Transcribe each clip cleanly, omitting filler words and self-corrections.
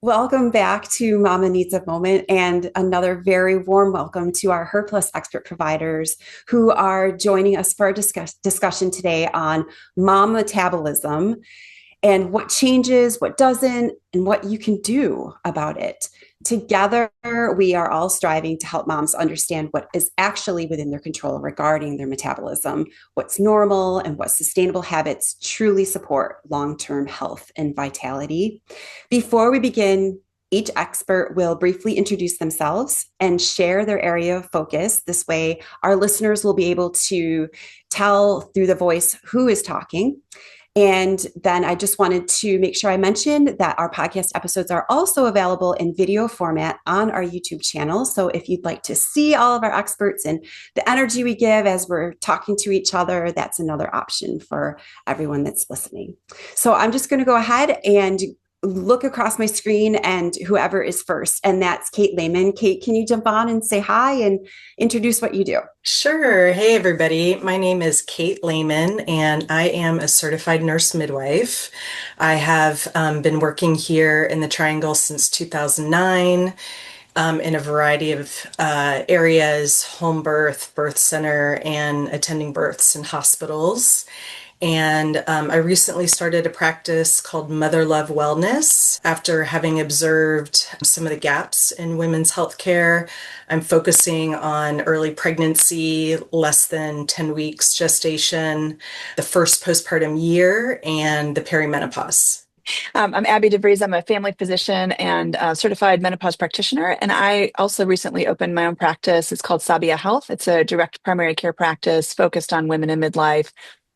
Welcome back to Mama Needs a Moment, and another very warm welcome to our Her Plus expert providers who are joining us for our discussion today on mom metabolism and what changes, what doesn't, and what you can do about it. Together, we are all striving to help moms understand what is actually within their control regarding their metabolism, what's normal, and what sustainable habits truly support long term health and vitality. Before we begin, each expert will briefly introduce themselves and share their area of focus. This way, our listeners will be able to tell through the voice who is talking. And then I just wanted to make sure I mentioned that our podcast episodes are also available in video format on our YouTube channel. So if you'd like to see all of our experts and the energy we give as we're talking to each other, that's another option for everyone that's listening. So I'm just going to go ahead and look across my screen and whoever is first, and that's Kate Lehman. Kate, can you jump on and say hi and introduce what you do? Sure. Hey, everybody. My name is Kate Lehman, and I am a certified nurse midwife. I have been working here in the Triangle since 2009 in a variety of areas, home birth, birth center, and attending births in hospitals. And I recently started a practice called Mother Love Wellness after having observed some of the gaps in women's healthcare. I'm focusing on early pregnancy, less than 10 weeks gestation, the first postpartum year, and the perimenopause. I'm Abby DeVries. I'm a family physician and a certified menopause practitioner. And I also recently opened my own practice. It's called Sabia Health. It's a direct primary care practice focused on women in midlife,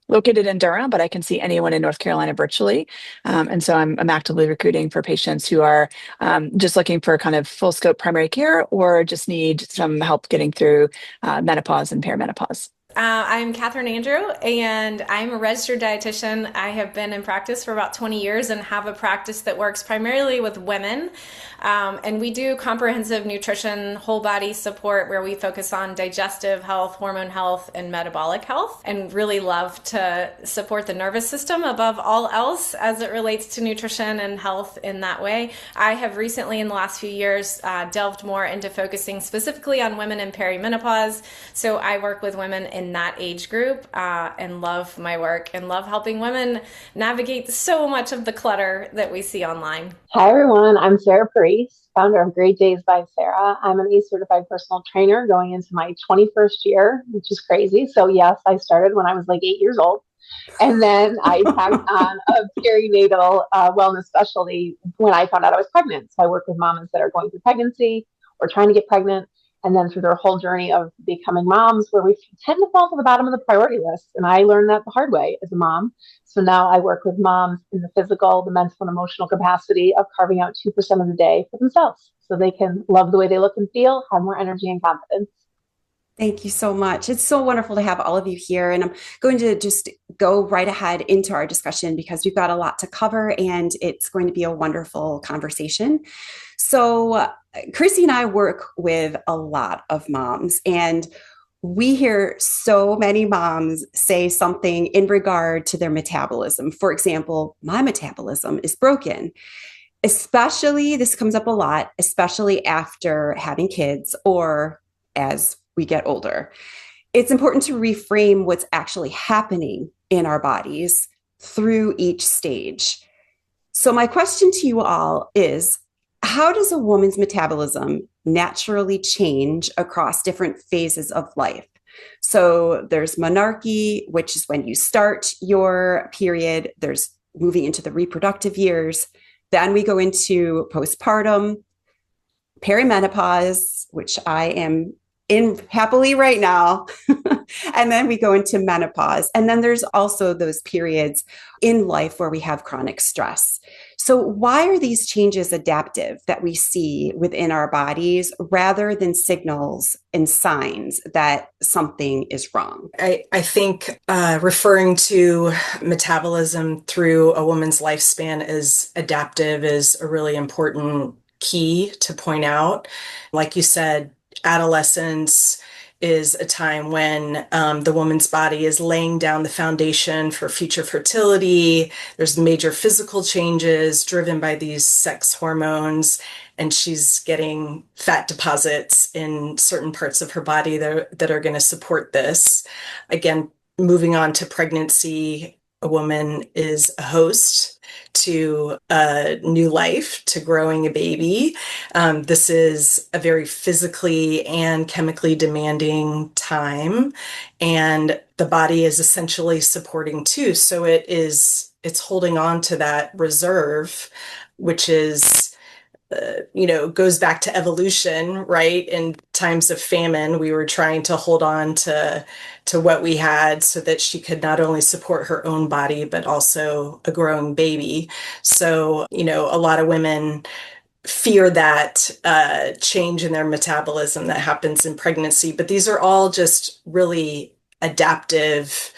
located in Durham, but I can see anyone in North Carolina virtually. And so I'm actively recruiting for patients who are just looking for kind of full scope primary care or just need some help getting through menopause and perimenopause. I'm Catherine Andrew, and I'm a registered dietitian. I have been in practice for about 20 years and have a practice that works primarily with women. And we do comprehensive nutrition, whole body support where we focus on digestive health, hormone health, and metabolic health, and really love to support the nervous system above all else as it relates to nutrition and health in that way. I have recently, in the last few years, delved more into focusing specifically on women in perimenopause. So I work with women in that age group and love my work and love helping women navigate so much of the clutter that we see online. Hi, everyone. I'm Sarah Parise, founder of Great Days by Sarah. I'm an ACE certified personal trainer going into my 21st year, which is crazy. So yes, I started when I was like 8 years old. And then I tagged on a perinatal wellness specialty when I found out I was pregnant. So I work with moms that are going through pregnancy or trying to get pregnant, and then through their whole journey of becoming moms, where we tend to fall to the bottom of the priority list. And I learned that the hard way as a mom. So now I work with moms in the physical, the mental, and emotional capacity of carving out 2% of the day for themselves so they can love the way they look and feel, have more energy and confidence. Thank you so much. It's so wonderful to have all of you here. And I'm going to just go right ahead into our discussion because we've got a lot to cover and it's going to be a wonderful conversation. So, Chrissy and I work with a lot of moms, and we hear so many moms say something in regard to their metabolism. For example, my metabolism is broken. Especially, this comes up a lot, especially after having kids or as we get older. It's important to reframe what's actually happening in our bodies through each stage. So, my question to you all is, how does a woman's metabolism naturally change across different phases of life? So there's menarche, which is when you start your period. There's moving into the reproductive years. Then we go into postpartum, perimenopause, which I am in happily right now. And then we go into menopause. And then there's also those periods in life where we have chronic stress. So why are these changes adaptive that we see within our bodies rather than signals and signs that something is wrong? I think referring to metabolism through a woman's lifespan as adaptive is a really important key to point out. Like you said, adolescence is a time when the woman's body is laying down the foundation for future fertility. There's major physical changes driven by these sex hormones, and she's getting fat deposits in certain parts of her body that are going to support this. Again, moving on to pregnancy, a woman is a host to a new life, to growing a baby. This is a very physically and chemically demanding time, and the body is essentially supporting too. So it's holding on to that reserve, which is goes back to evolution, right? In times of famine, we were trying to hold on to what we had so that she could not only support her own body, but also a growing baby. So, a lot of women fear that change in their metabolism that happens in pregnancy, but these are all just really adaptive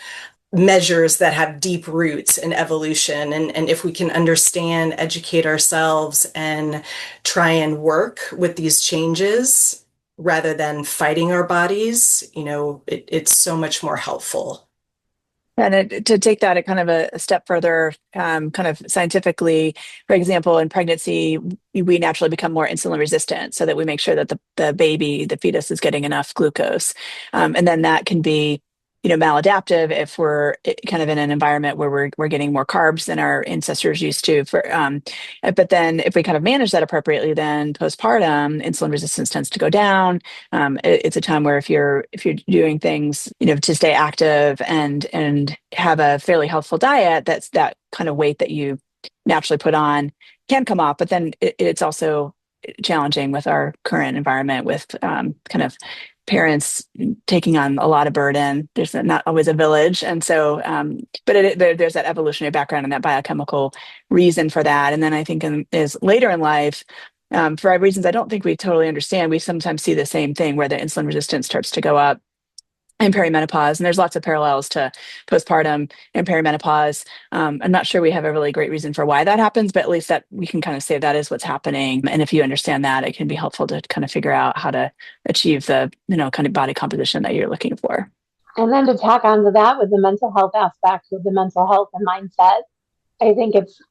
measures that have deep roots in evolution. And if we can understand, educate ourselves, and try and work with these changes rather than fighting our bodies, it's so much more helpful. And to take that a kind of a step further, kind of scientifically, for example, in pregnancy, we naturally become more insulin resistant so that we make sure that the baby, the fetus, is getting enough glucose. And then that can be, maladaptive if we're kind of in an environment where we're getting more carbs than our ancestors used to. But then if we kind of manage that appropriately, then postpartum insulin resistance tends to go down. It's a time where if you're doing things, to stay active and have a fairly healthful diet, that kind of weight that you naturally put on can come off. But then it's also challenging with our current environment with kind of parents taking on a lot of burden. There's not always a village. And so, but there's that evolutionary background and that biochemical reason for that. And then I think is later in life, for reasons I don't think we totally understand, we sometimes see the same thing where the insulin resistance starts to go up in perimenopause. And there's lots of parallels to postpartum and perimenopause. I'm not sure we have a really great reason for why that happens, but at least that we can kind of say that is what's happening. And if you understand that, it can be helpful to kind of figure out how to achieve the, kind of body composition that you're looking for. And then to tack onto that with the mental health aspect, with the mental health and mindset, I think it's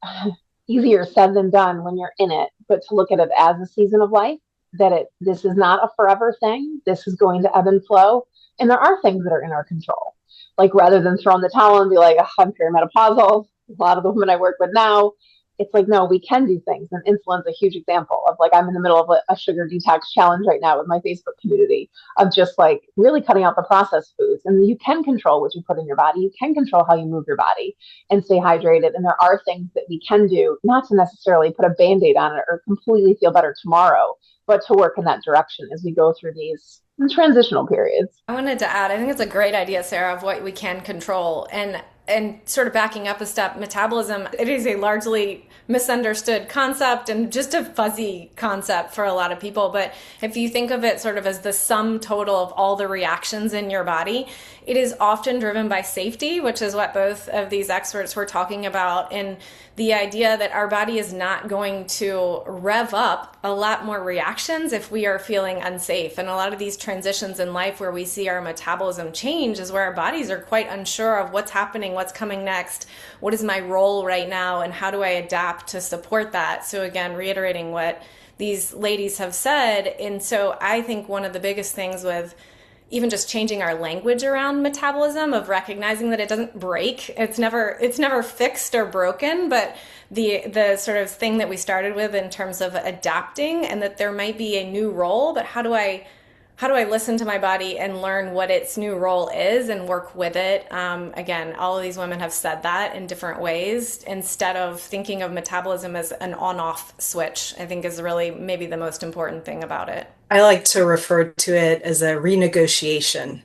easier said than done when you're in it, but to look at it as a season of life, that this is not a forever thing. This is going to ebb and flow. And there are things that are in our control. Like rather than throw in the towel and be like, oh, I'm perimenopausal, a lot of the women I work with now, it's like, no, we can do things. And insulin's a huge example of like, I'm in the middle of a sugar detox challenge right now with my Facebook community of just like really cutting out the processed foods. And you can control what you put in your body. You can control how you move your body and stay hydrated. And there are things that we can do, not to necessarily put a Band-Aid on it or completely feel better tomorrow, but to work in that direction as we go through these transitional periods. I wanted to add, I think it's a great idea, Sarah, of what we can control. And sort of backing up a step, metabolism, it is a largely misunderstood concept and just a fuzzy concept for a lot of people. But if you think of it sort of as the sum total of all the reactions in your body, it is often driven by safety, which is what both of these experts were talking about, and the idea that our body is not going to rev up a lot more reactions if we are feeling unsafe. And a lot of these transitions in life where we see our metabolism change is where our bodies are quite unsure of what's happening, what's coming next, what is my role right now, and how do I adapt to support that. So again, reiterating what these ladies have said. And so I think one of the biggest things with even just changing our language around metabolism, of recognizing that it doesn't break, it's never fixed or broken, but the sort of thing that we started with in terms of adapting, and that there might be a new role, but how do I listen to my body and learn what its new role is and work with it? Again, all of these women have said that in different ways, instead of thinking of metabolism as an on-off switch, I think is really maybe the most important thing about it. I like to refer to it as a renegotiation.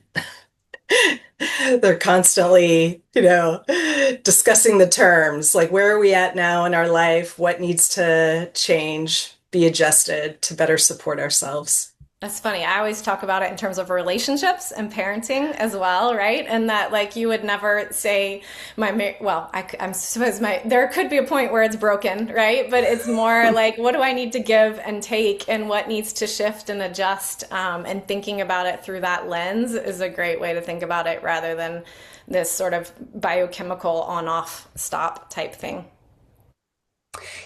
They're constantly, discussing the terms, like where are we at now in our life? What needs to change, be adjusted to better support ourselves? That's funny. I always talk about it in terms of relationships and parenting as well, right? And that like you would never say I'm suppose there could be a point where it's broken, right? But it's more like what do I need to give and take, and what needs to shift and adjust. And thinking about it through that lens is a great way to think about it, rather than this sort of biochemical on-off stop type thing.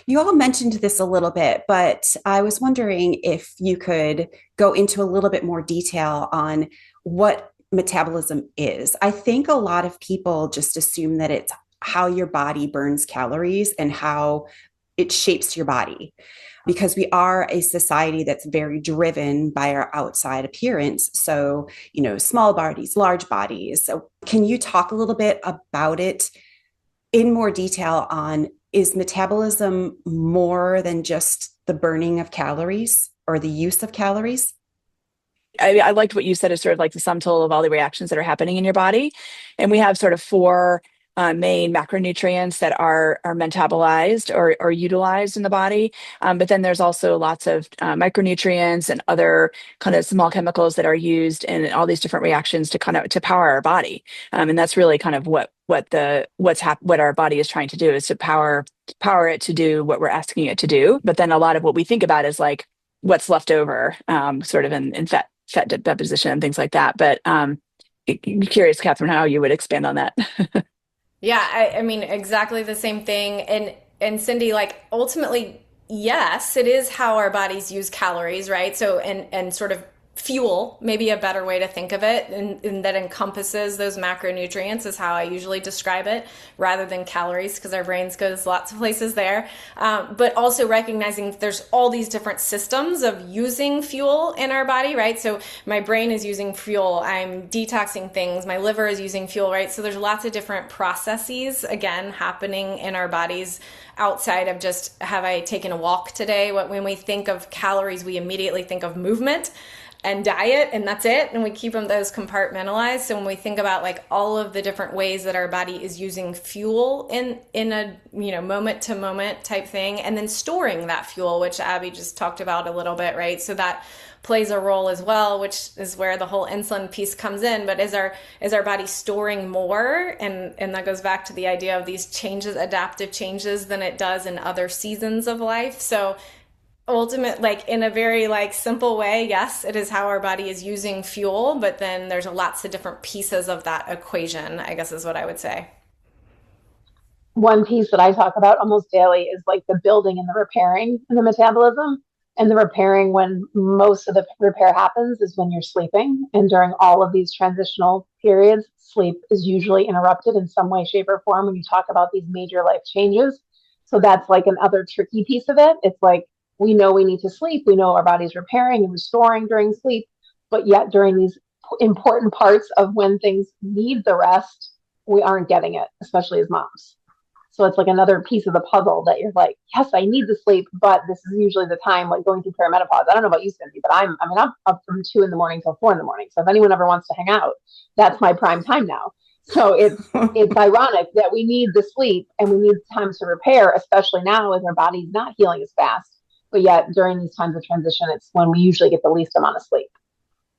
You all mentioned this a little bit, but I was wondering if you could go into a little bit more detail on what metabolism is. I think a lot of people just assume that it's how your body burns calories and how it shapes your body, because we are a society that's very driven by our outside appearance. So, small bodies, large bodies. So, can you talk a little bit about it in more detail on, is metabolism more than just the burning of calories or the use of calories? I liked what you said is sort of like the sum total of all the reactions that are happening in your body. And we have sort of four main macronutrients that are metabolized or utilized in the body. But then there's also lots of micronutrients and other kind of small chemicals that are used in all these different reactions to kind of to power our body. And that's really kind of what our body is trying to do, is to power it to do what we're asking it to do. But then a lot of what we think about is like what's left over, sort of in fat deposition and things like that. But curious, Catherine, how you would expand on that. Yeah, I mean exactly the same thing. And Cindy, like ultimately, yes, it is how our bodies use calories, right? So and sort of fuel, maybe a better way to think of it, and that encompasses those macronutrients is how I usually describe it, rather than calories, because our brains goes lots of places there. But also recognizing there's all these different systems of using fuel in our body, right? So my brain is using fuel, I'm detoxing things, my liver is using fuel, right? So there's lots of different processes, again, happening in our bodies outside of just, have I taken a walk today? When we think of calories, we immediately think of movement and diet, and that's it, and we keep them those compartmentalized. So when we think about like all of the different ways that our body is using fuel in a moment to moment type thing, and then storing that fuel, which Abby just talked about a little bit, right? So that plays a role as well, which is where the whole insulin piece comes in. But is our body storing more, and that goes back to the idea of these changes, adaptive changes, than it does in other seasons of life. So ultimate, like in a very like simple way, yes, it is how our body is using fuel, but then there's lots of different pieces of that equation, I guess is what I would say. One piece that I talk about almost daily is like the building and the repairing in the metabolism. And the repairing, when most of the repair happens, is when you're sleeping. And during all of these transitional periods, sleep is usually interrupted in some way, shape, or form when you talk about these major life changes. So that's like another tricky piece of it. It's like we know we need to sleep. We know our body's repairing and restoring during sleep. But yet, during these important parts of when things need the rest, we aren't getting it, especially as moms. So it's like another piece of the puzzle that you're like, yes, I need the sleep, but this is usually the time, like going through perimenopause. I don't know about you, Cindy, but I'm up from 2 in the morning till 4 in the morning. So if anyone ever wants to hang out, that's my prime time now. So it's ironic that we need the sleep and we need time to repair, especially now as our body's not healing as fast. But yet during these times of transition, it's when we usually get the least amount of sleep.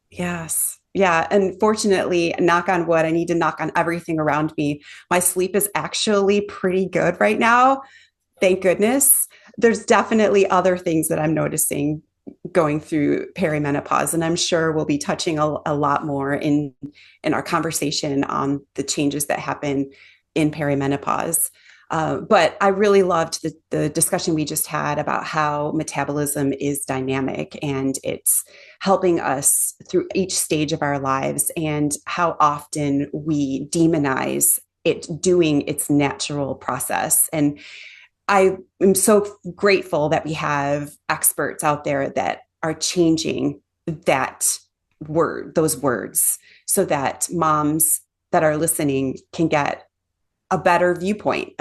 Yes. Yeah. And fortunately, knock on wood, I need to knock on everything around me. My sleep is actually pretty good right now. Thank goodness. There's definitely other things that I'm noticing going through perimenopause, and I'm sure we'll be touching a lot more in our conversation on the changes that happen in perimenopause. But I really loved the discussion we just had about how metabolism is dynamic and it's helping us through each stage of our lives, and how often we demonize it doing its natural process. And I am so grateful that we have experts out there that are changing those words, so that moms that are listening can get a better viewpoint,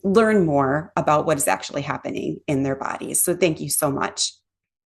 learn more about what is actually happening in their bodies. So thank you so much.